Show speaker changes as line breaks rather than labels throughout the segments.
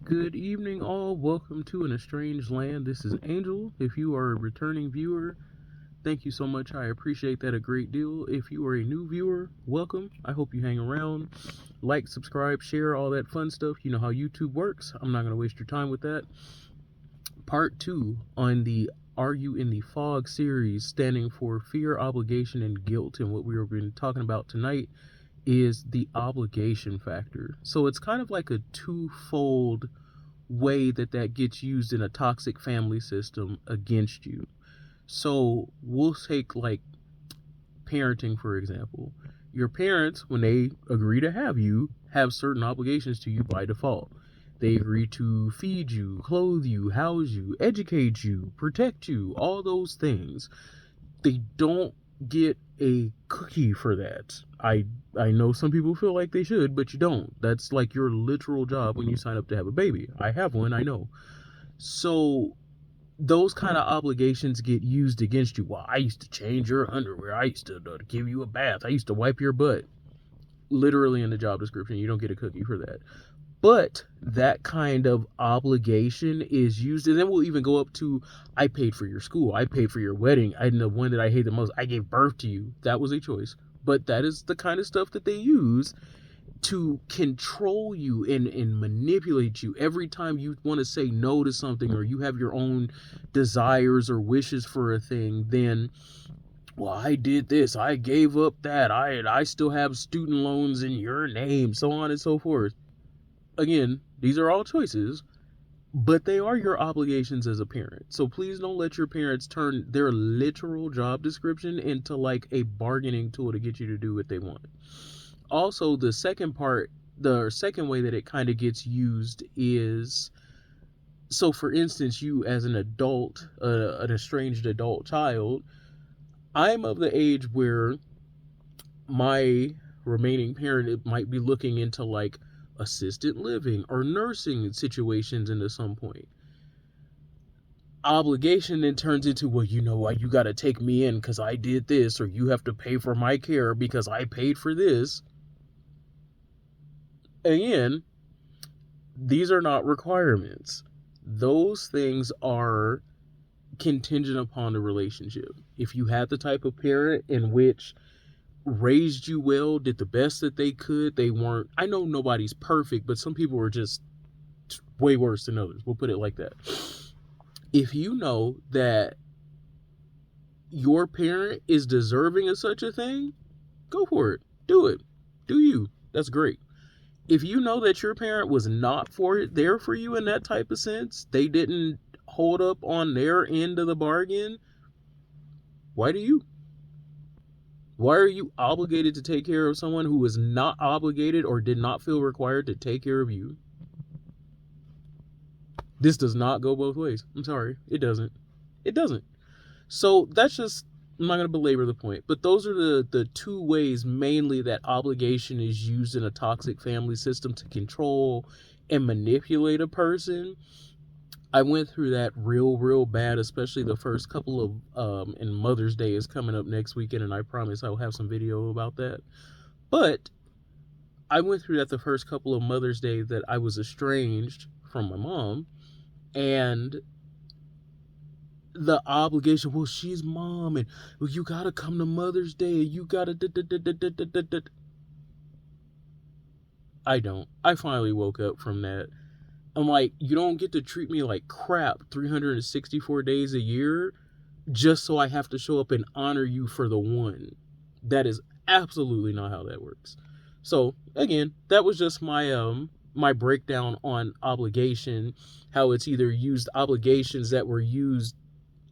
Good evening, all. Welcome to An Estranged Land. This is Angel. If you are a returning viewer, thank you so much. I appreciate that a great deal. If you are a new viewer, welcome. I hope you hang around. Like, subscribe, share, all that fun stuff. You know how YouTube works. I'm not going to waste your time with that. Part 2 on the Are You in the F.O.G series, standing for Fear, Obligation, and Guilt. And what we've been talking about tonight is the obligation factor. So it's kind of like a twofold way that gets used in a toxic family system against you. So we'll take like parenting, for example. Your parents, when they agree to have you, have certain obligations to you by default. They agree to feed you, clothe you, house you, educate you, protect you, all those things. They don't get a cookie for that. I know some people feel like they should, but you don't. That's like your literal job when you sign up to have a baby. I have one, I know. So those kind of obligations get used against you. Well, I used to change your underwear. I used to give you a bath. I used to wipe your butt. Literally in the job description, you don't get a cookie for that. But that kind of obligation is used, and then we'll even go up to, I paid for your school, I paid for your wedding, and the one that I hate the most, I gave birth to you. That was a choice. But that is the kind of stuff that they use to control you and manipulate you. Every time you want to say no to something, or you have your own desires or wishes for a thing, then, well, I did this, I gave up that, I still have student loans in your name, so on and so forth. Again, these are all choices, but they are your obligations as a parent. So please don't let your parents turn their literal job description into like a bargaining tool to get you to do what they want. Also, the second way that it kind of gets used is, so for instance, you as an adult, an estranged adult child, I'm of the age where my remaining parent might be looking into like assisted living or nursing situations into some point. Obligation then turns into, well, you know what, you got to take me in because I did this, or you have to pay for my care because I paid for this. Again, these are not requirements. Those things are contingent upon the relationship. If you had the type of parent in which raised you well, did the best that they could, they weren't, I know nobody's perfect, but some people are just way worse than others. We'll put it like that. If you know that your parent is deserving of such a thing, go for it. Do it. Do you. That's great. If you know that your parent was not there for you in that type of sense, they didn't hold up on their end of the bargain, why do you? Why are you obligated to take care of someone who is not obligated or did not feel required to take care of you? This does not go both ways. I'm sorry. It doesn't. It doesn't. So that's just, I'm not going to belabor the point, but those are the two ways mainly that obligation is used in a toxic family system to control and manipulate a person. I went through that real bad, especially the first couple of, and Mother's Day is coming up next weekend, and I promise I'll have some video about that. But I went through that the first couple of Mother's Day that I was estranged from my mom, and the obligation, well, she's mom, and well, you gotta come to Mother's Day, you gotta I don't. I finally woke up from that. I'm like, you don't get to treat me like crap 364 days a year just so I have to show up and honor you for the one. That is absolutely not how that works. So again, that was just my breakdown on obligation, how it's either used obligations that were used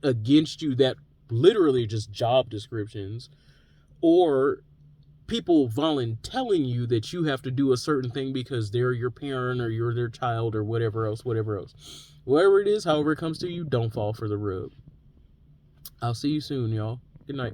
against you that literally just job descriptions, or people volunteering you that you have to do a certain thing because they're your parent or you're their child or whatever else. Whatever it is, however it comes to you, don't fall for the rub. I'll see you soon, y'all. Good night.